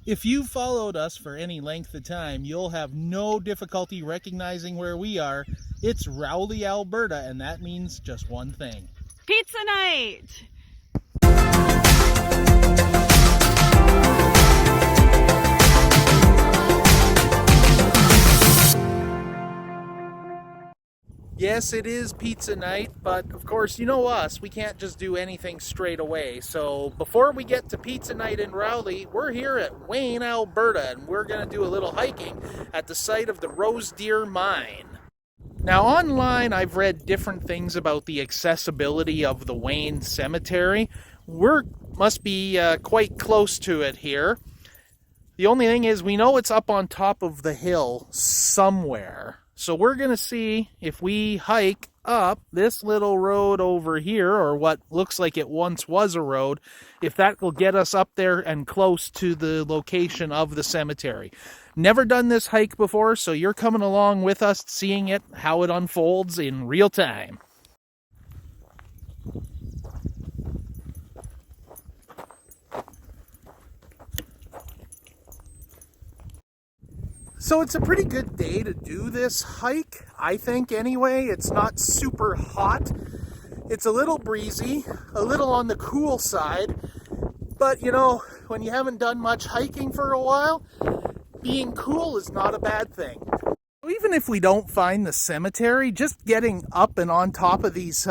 If you've followed us for any length of time, you'll have no difficulty recognizing where we are. It's Rowley, Alberta, and that means just one thing. Pizza night! Yes, it is pizza night, but of course, you know us, we can't just do anything straight away. So before we get to pizza night in Rowley, we're here at Wayne, Alberta, and we're going to do a little hiking at the site of the Rose Deer Mine. Now online, I've read different things about the accessibility of the Wayne Cemetery. Must be quite close to it here. The only thing is, we know it's up on top of the hill somewhere. So we're going to see if we hike up this little road over here, or what looks like it once was a road, if that will get us up there and close to the location of the cemetery. Never done this hike before, so you're coming along with us, seeing it, how it unfolds in real time. So it's a pretty good day to do this hike, I think anyway. It's not super hot. It's a little breezy, a little on the cool side. But you know, when you haven't done much hiking for a while, being cool is not a bad thing. Even if we don't find the cemetery, just getting up and on top of these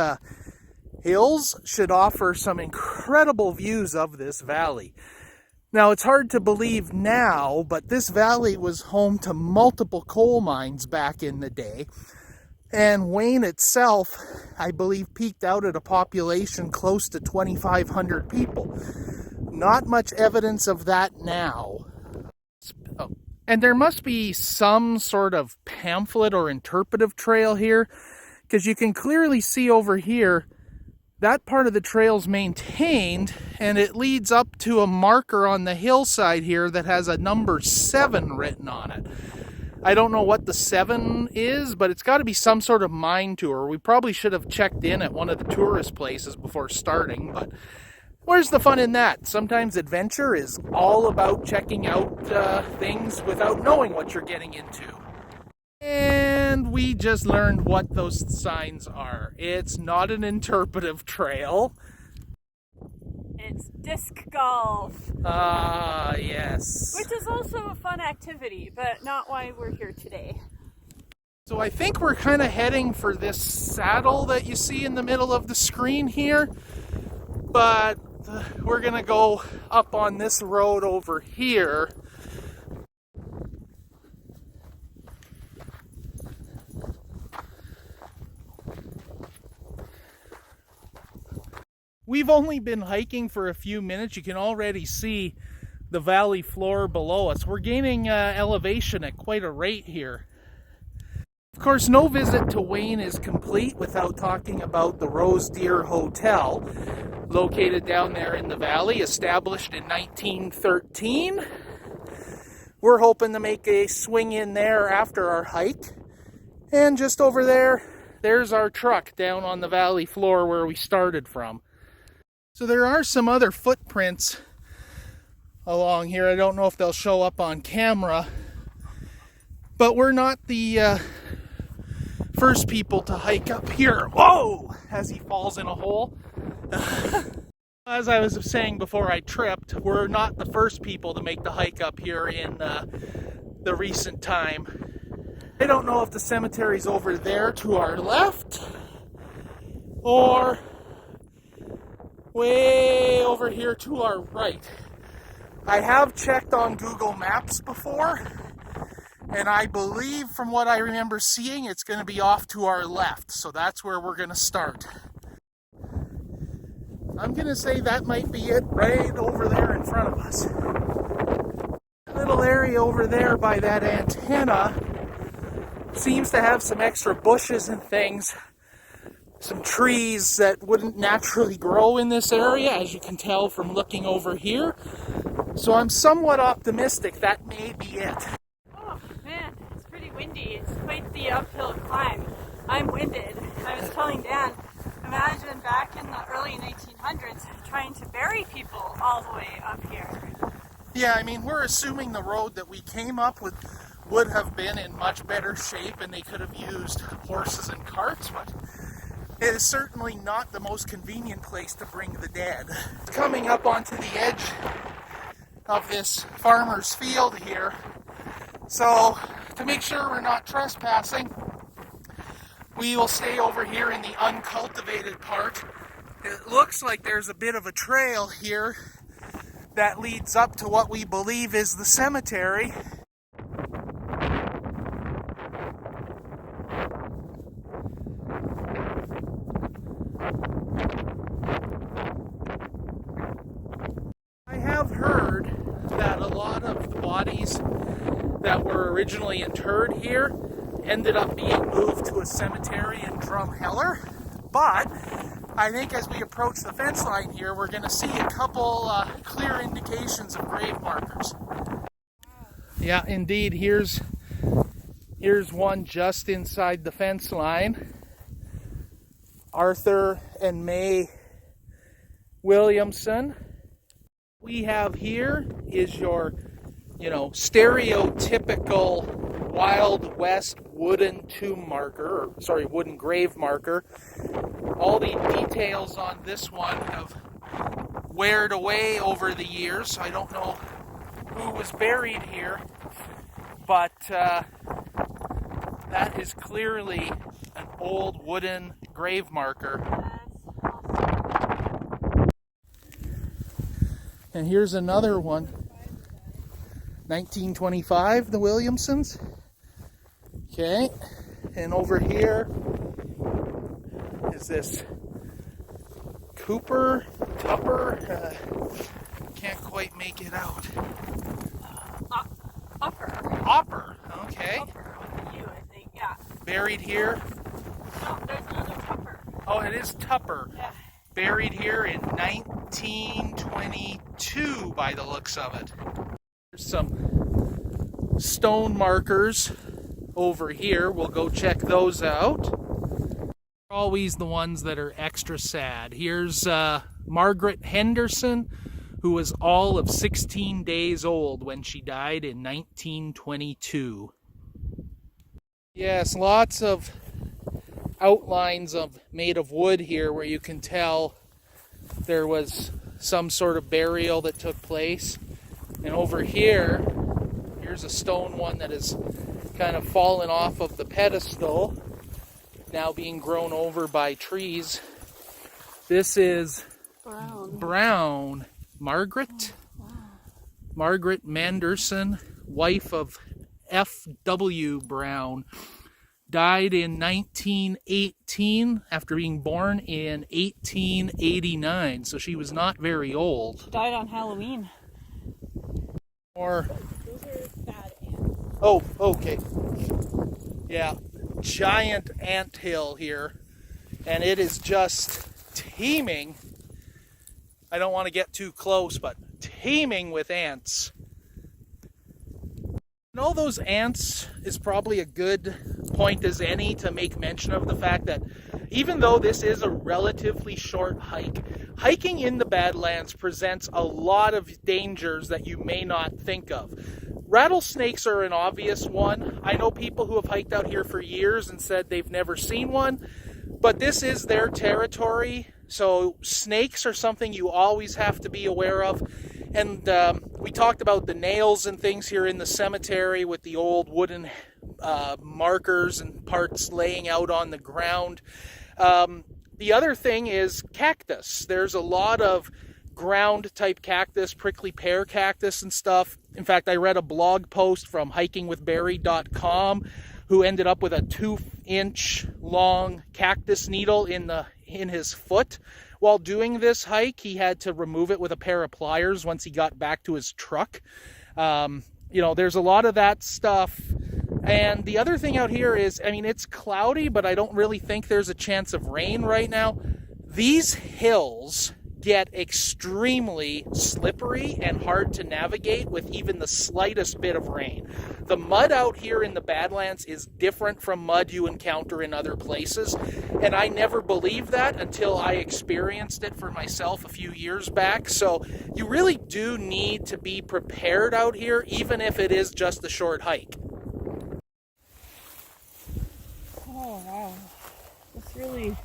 hills should offer some incredible views of this valley. Now, it's hard to believe now, but this valley was home to multiple coal mines back in the day. And Wayne itself, I believe, peaked out at a population close to 2,500 people. Not much evidence of that now. Oh. And there must be some sort of pamphlet or interpretive trail here, because you can clearly see over here that part of the trail's maintained, and it leads up to a marker on the hillside here that has a number 7 written on it. I don't know what the 7 is, but it's got to be some sort of mine tour. We probably should have checked in at one of the tourist places before starting, but where's the fun in that? Sometimes adventure is all about checking out things without knowing what you're getting into. And we just learned what those signs are. It's not an interpretive trail. It's disc golf. Ah, yes. Which is also a fun activity, but not why we're here today. So I think we're kind of heading for this saddle that you see in the middle of the screen here. But we're going to go up on this road over here. We've only been hiking for a few minutes. You can already see the valley floor below us. We're gaining elevation at quite a rate here. Of course, no visit to Wayne is complete without talking about the Rose Deer Hotel, located down there in the valley, established in 1913. We're hoping to make a swing in there after our hike. And just over there, there's our truck down on the valley floor where we started from. So there are some other footprints along here. I don't know if they'll show up on camera, but we're not the first people to hike up here. Whoa! As he falls in a hole. As I was saying before I tripped, we're not the first people to make the hike up here in the recent time. I don't know if the cemetery's over there to our left or way over here to our right. I have checked on Google Maps before, and I believe from what I remember seeing, it's going to be off to our left, so that's where we're going to start. I'm going to say that might be it right over there in front of us. Little area over there by that antenna seems to have some extra bushes and things. Some trees that wouldn't naturally grow in this area, as you can tell from looking over here. So I'm somewhat optimistic that may be it. Oh man, it's pretty windy. It's quite the uphill climb. I'm winded. I was telling Dan, imagine back in the early 1900s trying to bury people all the way up here. Yeah, I mean, we're assuming the road that we came up with would have been in much better shape and they could have used horses and carts, but it is certainly not the most convenient place to bring the dead. Coming up onto the edge of this farmer's field here, so to make sure we're not trespassing, we will stay over here in the uncultivated part. It looks like there's a bit of a trail here that leads up to what we believe is the cemetery. I have heard that a lot of the bodies that were originally interred here ended up being moved to a cemetery in Drumheller, but I think as we approach the fence line here, we're going to see a couple clear indications of grave markers. Yeah, indeed, here's one just inside the fence line. Arthur and May Williamson. We have here is your, stereotypical Wild West wooden tomb marker, wooden grave marker. All the details on this one have weared away over the years, so I don't know who was buried here, but that is clearly an old wooden grave marker. And here's another one. 1925, the Williamsons. Okay, and over here is this Tupper, can't quite make it out. Upper, okay. Upper with a U, I think, yeah. Buried here. No, there's another Tupper. Oh, it is Tupper. Yeah. Buried here in 1922 by the looks of it. There's some stone markers over here. We'll go check those out. Always the ones that are extra sad. Here's Margaret Henderson, who was all of 16 days old when she died in 1922. Yes, lots of outlines made of wood here where you can tell there was some sort of burial that took place. And over here, here's a stone one that is kind of fallen off of the pedestal, now being grown over by trees. This is Brown. Margaret. Wow. Margaret Manderson, wife of F.W. Brown, died in 1918 after being born in 1889. So she was not very old. Died on Halloween. Or Those are bad ants. oh, okay. Yeah, giant ant hill here, and it is just teeming. I don't want to get too close, but teeming with ants. And all those ants is probably a good point as any to make mention of the fact that even though this is a relatively short hike, hiking in the Badlands presents a lot of dangers that you may not think of. Rattlesnakes are an obvious one. I know people who have hiked out here for years and said they've never seen one, but this is their territory, so snakes are something you always have to be aware of. And we talked about the nails and things here in the cemetery with the old wooden markers and parts laying out on the ground. The other thing is cactus. There's a lot of ground type cactus, prickly pear cactus and stuff. In fact, I read a blog post from hikingwithbarry.com who ended up with a 2-inch long cactus needle in his foot. While doing this hike, he had to remove it with a pair of pliers once he got back to his truck. There's a lot of that stuff. And the other thing out here is, it's cloudy, but I don't really think there's a chance of rain right now. These hills get extremely slippery and hard to navigate with even the slightest bit of rain. The mud out here in the Badlands is different from mud you encounter in other places, and I never believed that until I experienced it for myself a few years back. So you really do need to be prepared out here, even if it is just a short hike. Oh wow, that's really,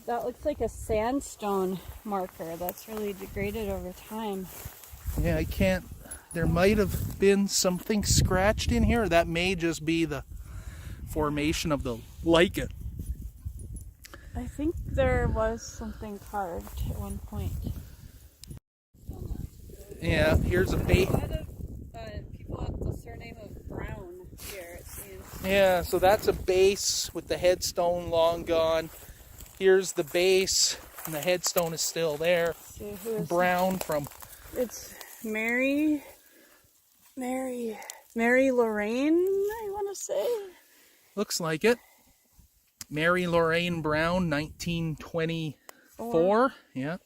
that looks like a sandstone marker that's really degraded over time. Yeah, I can't, there might have been something scratched in here. That may just be the formation of the lichen. I think there was something carved at one point. Yeah, here's a bait. A lot of people have the surname of Brown here, it seems. Yeah, so that's a base with the headstone long gone. Here's the base, and the headstone is still there. See, who is Brown from... It's Mary Lorraine, I want to say. Looks like it. Mary Lorraine Brown, 1924. Yeah.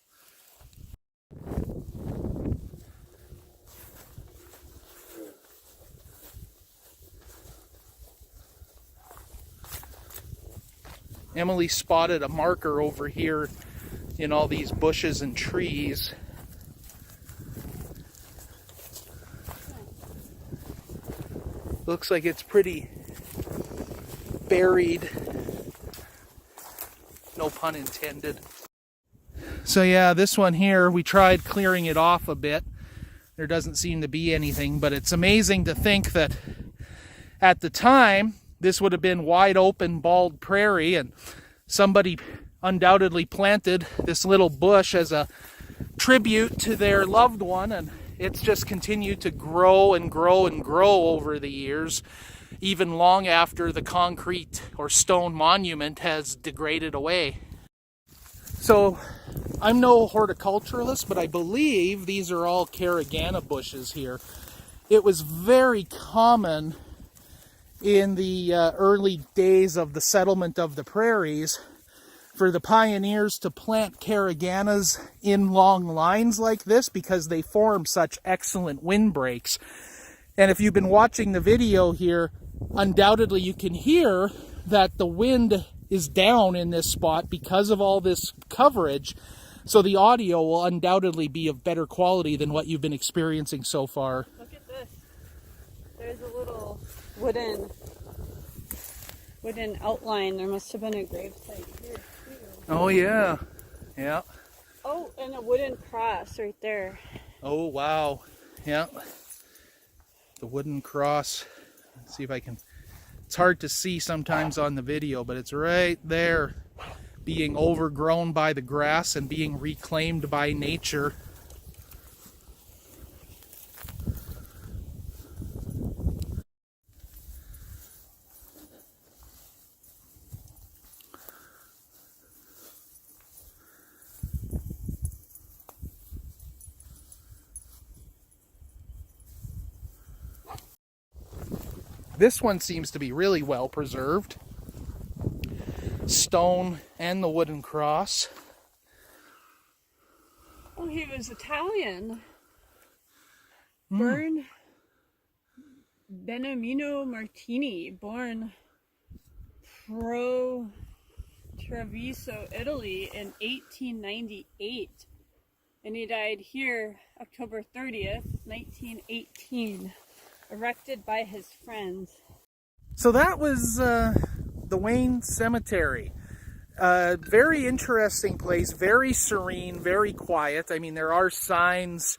Emily spotted a marker over here in all these bushes and trees. Looks like it's pretty buried. No pun intended. So yeah, this one here, we tried clearing it off a bit. There doesn't seem to be anything, but it's amazing to think that at the time, this would have been wide open, bald prairie, and somebody undoubtedly planted this little bush as a tribute to their loved one, and it's just continued to grow and grow and grow over the years, even long after the concrete or stone monument has degraded away. So I'm no horticulturalist, but I believe these are all caragana bushes here. It was very common in the early days of the settlement of the prairies for the pioneers to plant caraganas in long lines like this because they form such excellent windbreaks. And if you've been watching the video here, undoubtedly you can hear that the wind is down in this spot because of all this coverage. So the audio will undoubtedly be of better quality than what you've been experiencing so far. Look at this. There's a little wooden outline. There must have been a gravesite here too. Oh yeah. Yeah. Oh, and a wooden cross right there. Oh wow. Yeah. The wooden cross. Let's see if I can... It's hard to see sometimes on the video, but it's right there, being overgrown by the grass and being reclaimed by nature. This one seems to be really well preserved. Stone and the wooden cross. Oh, he was Italian. Born Beniamino Martini, born Pro Treviso, Italy in 1898. And he died here October 30th, 1918. Erected by his friends. So that was the Wayne Cemetery. Very interesting place, very serene, very quiet. I mean, there are signs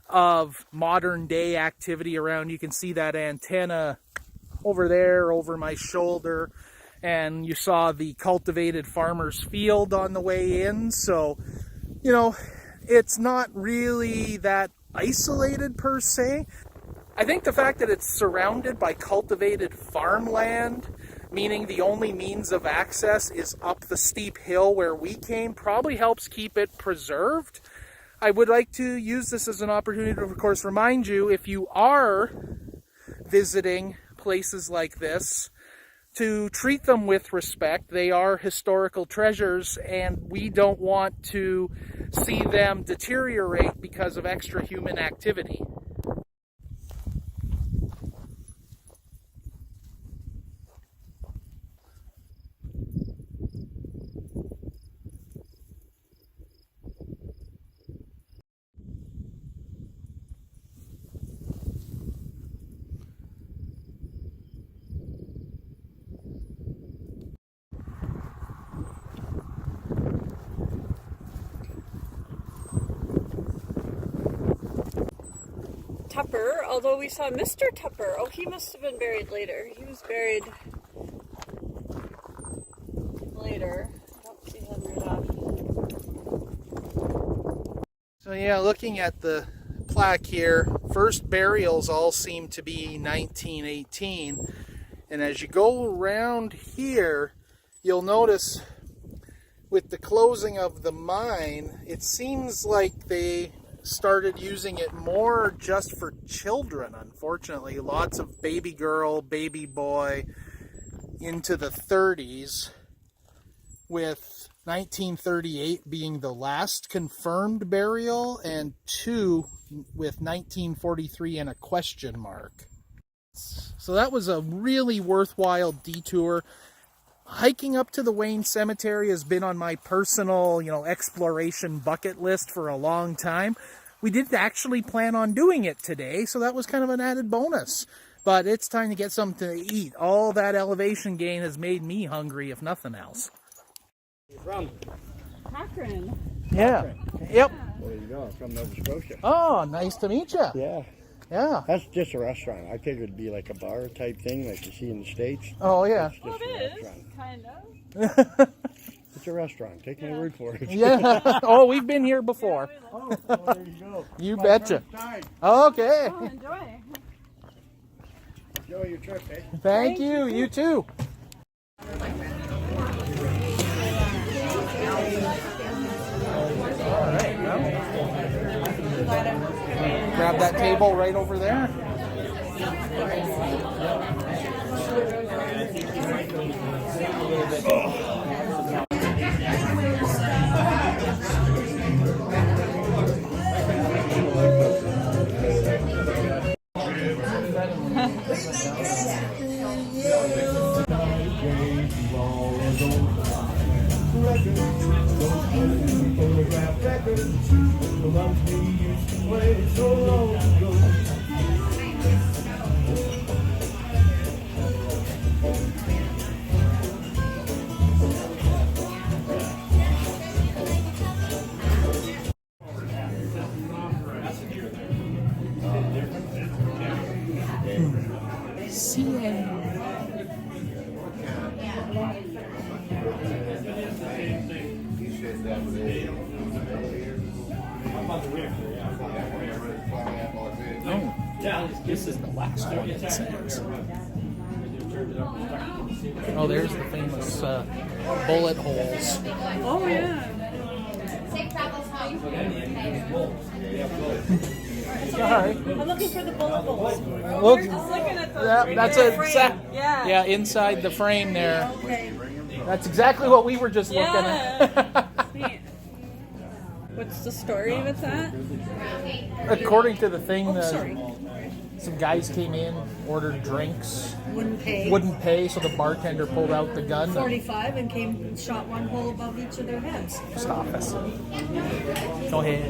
of modern day activity around. You can see that antenna over there, over my shoulder, and you saw the cultivated farmer's field on the way in. So, you know, it's not really that isolated per se. I think the fact that it's surrounded by cultivated farmland, meaning the only means of access is up the steep hill where we came, probably helps keep it preserved. I would like to use this as an opportunity to, of course, remind you, if you are visiting places like this, to treat them with respect. They are historical treasures, and we don't want to see them deteriorate because of extra human activity. Tupper, although we saw Mr. Tupper. Oh, he must have been buried later. He was buried later. I don't see him right off. So yeah, looking at the plaque here, first burials all seem to be 1918. And as you go around here, you'll notice with the closing of the mine, it seems like they started using it more just for children, unfortunately. Lots of baby girl, baby boy into the 30s, with 1938 being the last confirmed burial and 2 with 1943 and a question mark. So that was a really worthwhile detour. Hiking up to the Wayne Cemetery has been on my personal, exploration bucket list for a long time. We didn't actually plan on doing it today, so that was kind of an added bonus. But it's time to get something to eat. All that elevation gain has made me hungry, if nothing else. From Cochrane. Yeah. Yep. There you go, from Nova Scotia. Oh, nice to meet you. Yeah, Yeah. that's just a restaurant. I figured it'd be like a bar type thing like you see in the States. Oh, yeah. It's Well, just a it is, restaurant. kind of. It's a restaurant. Take my word for it. Yeah. Oh, we've been here before. Oh, well, there you go. You My betcha. first time. Okay. Oh, enjoy. Enjoy your trip, eh? Thank you. You too. All right. Grab that table right over there. This is the last one, it says. Oh, there's the famous bullet holes. Oh, yeah. Sorry. I'm looking for the bullet holes. Look, We're just looking at the that's frame. yeah, inside the frame there. Okay. That's exactly what we were just looking at. Yeah. Neat. What's the story with that? According to the thing, Sorry. some guys came in, ordered drinks, Wouldn't pay. wouldn't pay, so the bartender pulled out the gun. 45 and came and shot one hole above each of their heads. Stop us. Go ahead.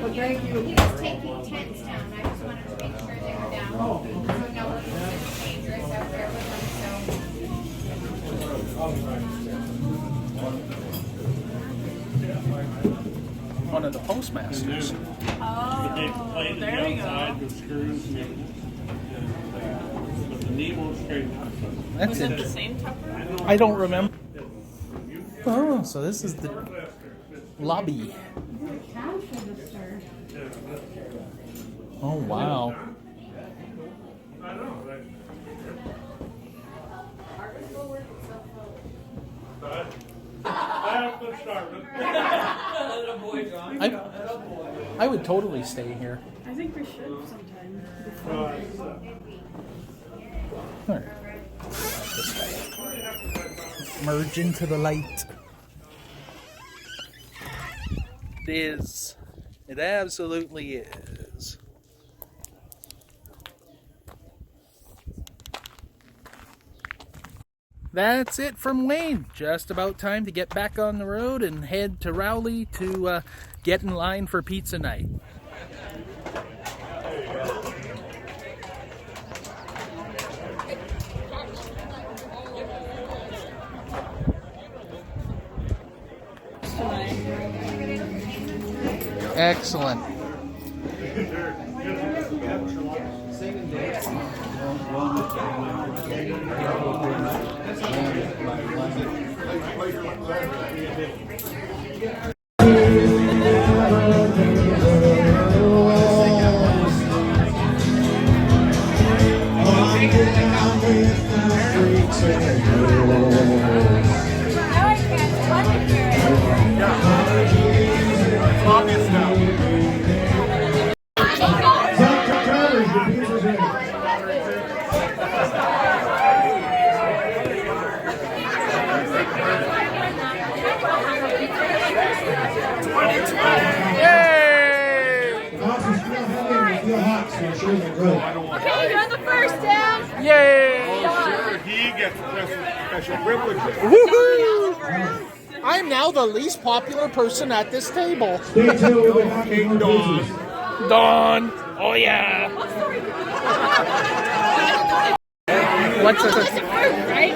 But thank you. He was taking tents down. I just wanted to make sure they were down. So no one was dangerous out there with One of the postmasters. Oh, there we go. That's Was it the interesting. same Tupper? I don't remember. Oh, so this is the lobby. Oh, wow. I would totally stay here. I think we should sometime. All right. Merge into the light. It is. It absolutely is. That's it from Wayne. Just about time to get back on the road and head to Rowley to get in line for pizza night. Excellent. Okay, you're the first down. Yay! Sure, he gets special privileges. Woohoo! I'm now the least popular person at this table. King Dawn. Dawn. Oh yeah. What's this? Right?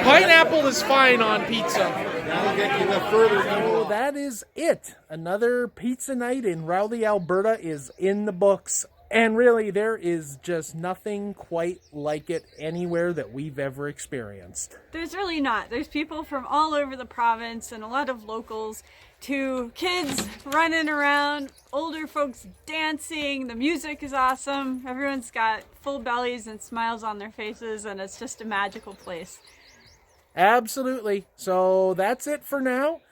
Pineapple is fine on pizza. That'll get you the further So that is it. Another pizza night in Rowley, Alberta is in the books. And really, there is just nothing quite like it anywhere that we've ever experienced. There's really not. There's people from all over the province and a lot of locals, to kids running around, older folks dancing. The music is awesome. Everyone's got full bellies and smiles on their faces, and it's just a magical place. Absolutely. So that's it for now.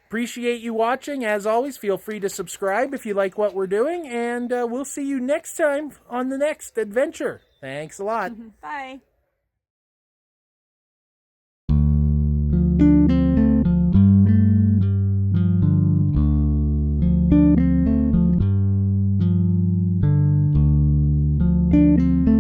Appreciate you watching. As always, feel free to subscribe if you like what we're doing, and we'll see you next time on the next adventure. Thanks a lot. Bye. Thank you.